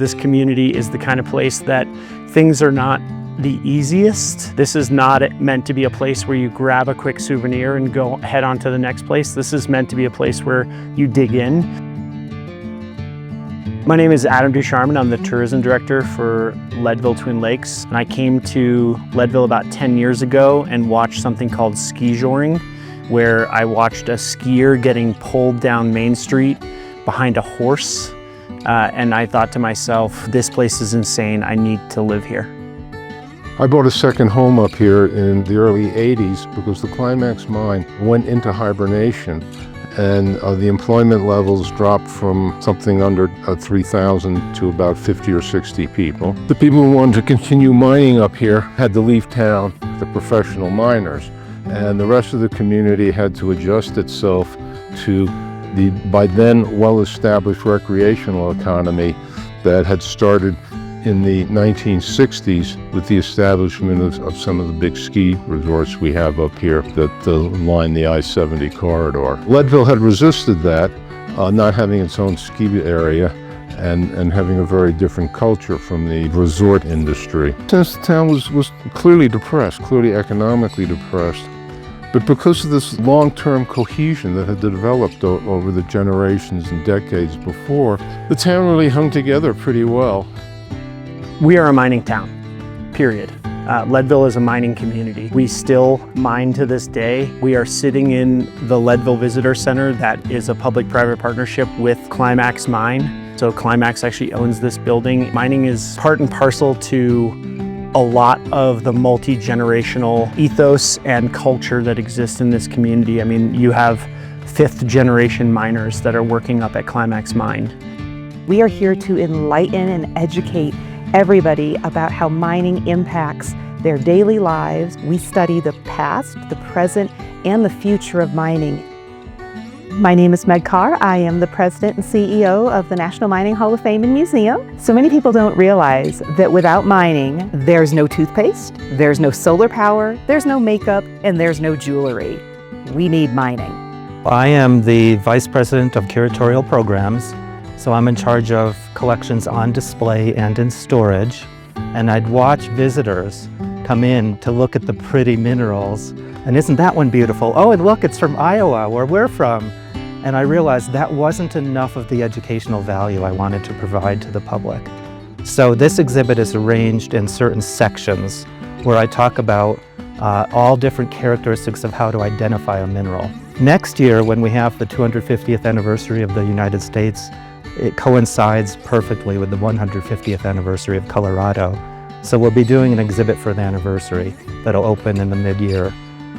This community is the kind of place that things are not the easiest. This is not meant to be a place where you grab a quick souvenir and go head on to the next place. This is meant to be a place where you dig in. My name is Adam Ducharme. I'm the tourism director for Leadville Twin Lakes. And I came to Leadville about 10 years ago and watched something called ski joring, where I watched a skier getting pulled down Main Street behind a horse. And I thought to myself, this place is insane. I need to live here. I bought a second home up here in the early 80s because the Climax mine went into hibernation, and the employment levels dropped from something under 3,000 to about 50 or 60 people. The people who wanted to continue mining up here had to leave town, the professional miners, and the rest of the community had to adjust itself to the by then well-established recreational economy that had started in the 1960s with the establishment of some of the big ski resorts we have up here that line the I-70 corridor. Leadville had resisted that, not having its own ski area and having a very different culture from the resort industry. Since the town was clearly depressed, clearly economically depressed, but because of this long-term cohesion that had developed over the generations and decades before, the town really hung together pretty well. We are a mining town, period. Leadville is a mining community. We still mine to this day. We are sitting in the Leadville Visitor Center that is a public-private partnership with Climax Mine. So Climax actually owns this building. Mining is part and parcel to a lot of the multi-generational ethos and culture that exists in this community. I mean, you have fifth-generation miners that are working up at Climax Mine. We are here to enlighten and educate everybody about how mining impacts their daily lives. We study the past, the present, and the future of mining. My name is Meg Carr. I am the president and CEO of the National Mining Hall of Fame and Museum. So many people don't realize that without mining, there's no toothpaste, there's no solar power, there's no makeup, and there's no jewelry. We need mining. I am the vice president of curatorial programs. So I'm in charge of collections on display and in storage. And I'd watch visitors come in to look at the pretty minerals. And isn't that one beautiful? Oh, and look, it's from Iowa, where we're from. And I realized that wasn't enough of the educational value I wanted to provide to the public. So this exhibit is arranged in certain sections where I talk about all different characteristics of how to identify a mineral. Next year, when we have the 250th anniversary of the United States, it coincides perfectly with the 150th anniversary of Colorado. So we'll be doing an exhibit for the anniversary that'll open in the mid-year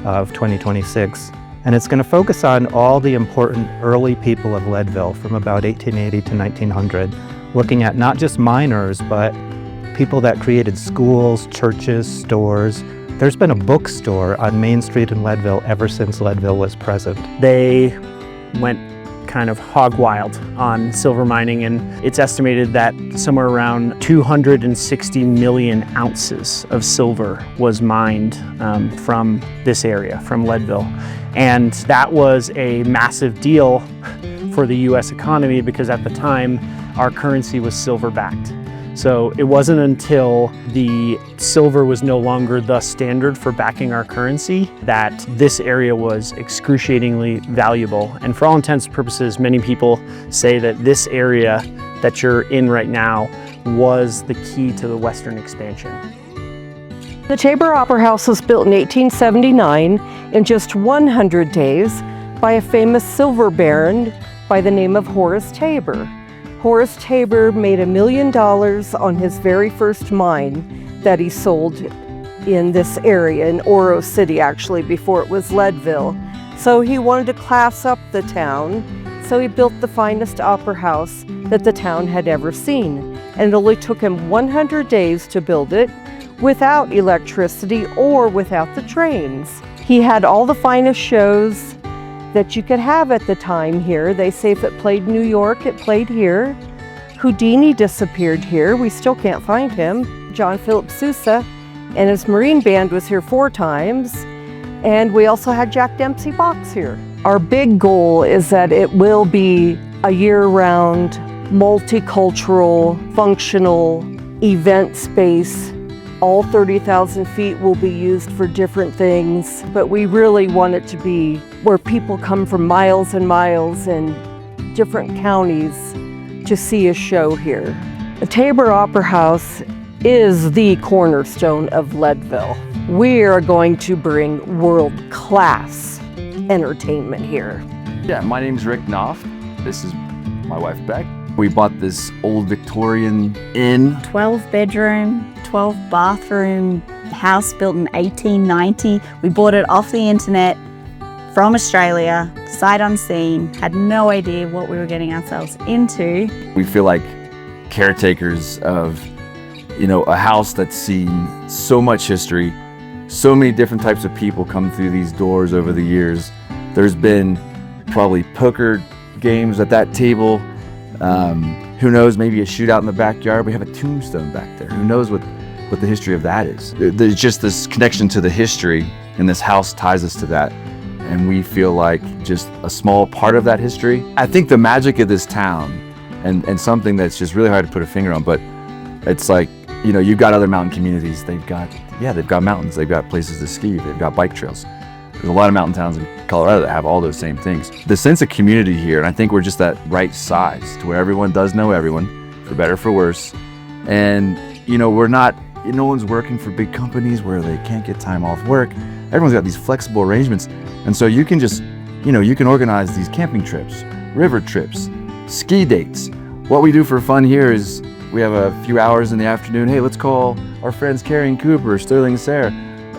of 2026. And it's going to focus on all the important early people of Leadville from about 1880 to 1900, looking at not just miners, but people that created schools, churches, stores. There's been a bookstore on Main Street in Leadville ever since Leadville was present. They went kind of hog wild on silver mining, and it's estimated that somewhere around 260 million ounces of silver was mined from this area, from Leadville. And that was a massive deal for the US economy because at the time our currency was silver backed. So it wasn't until the silver was no longer the standard for backing our currency that this area was excruciatingly valuable. And for all intents and purposes, many people say that this area that you're in right now was the key to the Western expansion. The Tabor Opera House was built in 1879 in just 100 days by a famous silver baron by the name of Horace Tabor. Horace Tabor made $1 million on his very first mine that he sold in this area, in Oro City actually, before it was Leadville. So he wanted to class up the town, so he built the finest opera house that the town had ever seen. And it only took him 100 days to build it without electricity or without the trains. He had all the finest shows that you could have at the time here. They say if it played New York, it played here. Houdini disappeared here. We still can't find him. John Philip Sousa and his Marine Band was here 4 times. And we also had Jack Dempsey Box here. Our big goal is that it will be a year-round multicultural, functional event space. All 30,000 feet will be used for different things, but we really want it to be where people come from miles and miles and different counties to see a show here. The Tabor Opera House is the cornerstone of Leadville. We are going to bring world-class entertainment here. Yeah, my name's Rick Knopf. This is my wife, Beck. We bought this old Victorian inn. 12-bedroom, 12-bathroom house built in 1890. We bought it off the internet from Australia, sight unseen, had no idea what we were getting ourselves into. We feel like caretakers of, a house that's seen so much history, so many different types of people come through these doors over the years. There's been probably poker games at that table. Who knows, maybe a shootout in the backyard. We have a tombstone back there. Who knows what the history of that is? There's just this connection to the history, and this house ties us to that. And we feel like just a small part of that history. I think the magic of this town, and something that's just really hard to put a finger on, but it's like, you've got other mountain communities. They've got mountains. They've got places to ski. They've got bike trails. There's a lot of mountain towns in Colorado that have all those same things. The sense of community here, and I think we're just that right size to where everyone does know everyone, for better or for worse. And, we're not, no one's working for big companies where they can't get time off work. Everyone's got these flexible arrangements. And so you can just, you can organize these camping trips, river trips, ski dates. What we do for fun here is we have a few hours in the afternoon. Hey, let's call our friends Carrie and Cooper, Sterling and Sarah,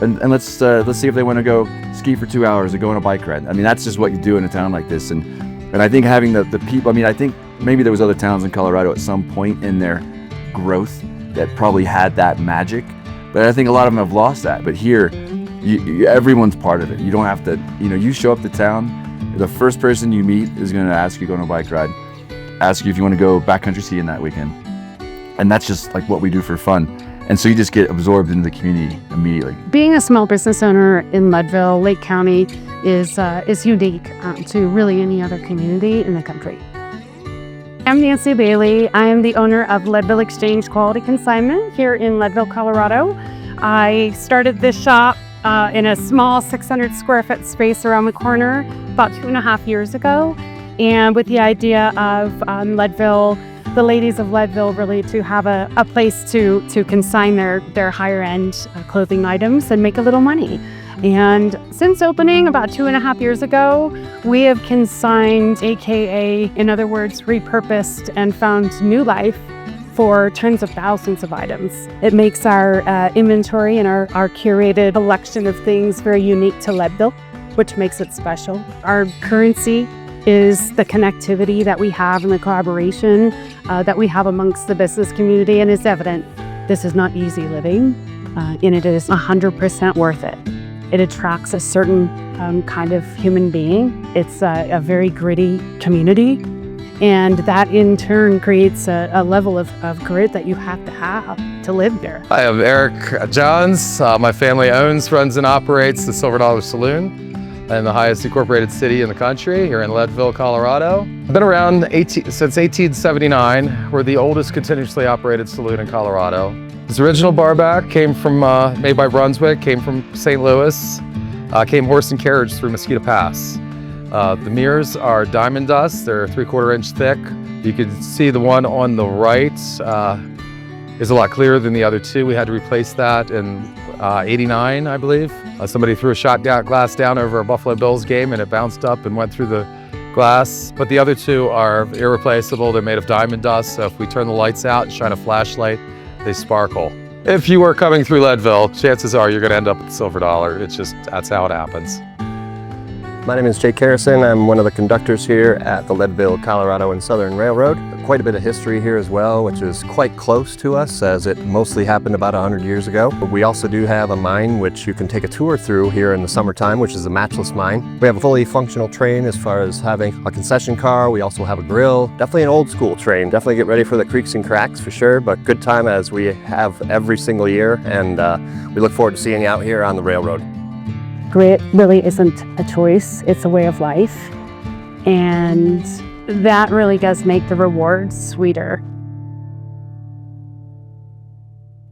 and let's see if they want to go ski for 2 hours or go on a bike ride. I mean, that's just what you do in a town like this. And I think having the people, I think maybe there was other towns in Colorado at some point in their growth that probably had that magic, but I think a lot of them have lost that. But here, everyone's part of it. You don't have to, you show up to town, the first person you meet is going to ask you to go on a bike ride, ask you if you want to go backcountry skiing that weekend. And that's just like what we do for fun. And so you just get absorbed into the community immediately. Being a small business owner in Leadville, Lake County, is unique to really any other community in the country. I'm Nancy Bailey. I am the owner of Leadville Exchange Quality Consignment here in Leadville, Colorado. I started this shop in a small 600 square foot space around the corner about 2.5 years ago. And with the idea of Leadville, the ladies of Leadville really to have a place to consign their higher end clothing items and make a little money. And since opening about 2.5 years ago, we have consigned, AKA, in other words, repurposed and found new life for tens of thousands of items. It makes our inventory and our curated collection of things very unique to Leadville, which makes it special. Our currency is the connectivity that we have and the collaboration that we have amongst the business community, and it's evident this is not easy living, and it is 100% worth it. It attracts a certain kind of human being. It's a very gritty community, and that in turn creates a level of grit that you have to live there. Hi, I'm Eric Johns. My family owns, runs, and operates the Silver Dollar Saloon in the highest incorporated city in the country, here in Leadville, Colorado. I've been around since 1879. We're the oldest continuously operated saloon in Colorado. This original bar back came from, made by Brunswick, came from St. Louis, came horse and carriage through Mosquito Pass. The mirrors are diamond dust. They're 3/4 inch thick. You can see the one on the right is a lot clearer than the other two. We had to replace that in '89, I believe. Somebody threw a shot glass down over a Buffalo Bills game and it bounced up and went through the glass. But the other two are irreplaceable. They're made of diamond dust, so if we turn the lights out and shine a flashlight, they sparkle. If you are coming through Leadville, chances are you're gonna end up at the Silver Dollar. It's just, that's how it happens. My name is Jake Harrison. I'm one of the conductors here at the Leadville, Colorado and Southern Railroad. Quite a bit of history here as well, which is quite close to us as it mostly happened about 100 years ago. But we also do have a mine which you can take a tour through here in the summertime, which is the Matchless Mine. We have a fully functional train as far as having a concession car. We also have a grill. Definitely an old school train. Definitely get ready for the creaks and cracks for sure, but good time as we have every single year. And we look forward to seeing you out here on the railroad. Grit really isn't a choice, it's a way of life. And that really does make the rewards sweeter.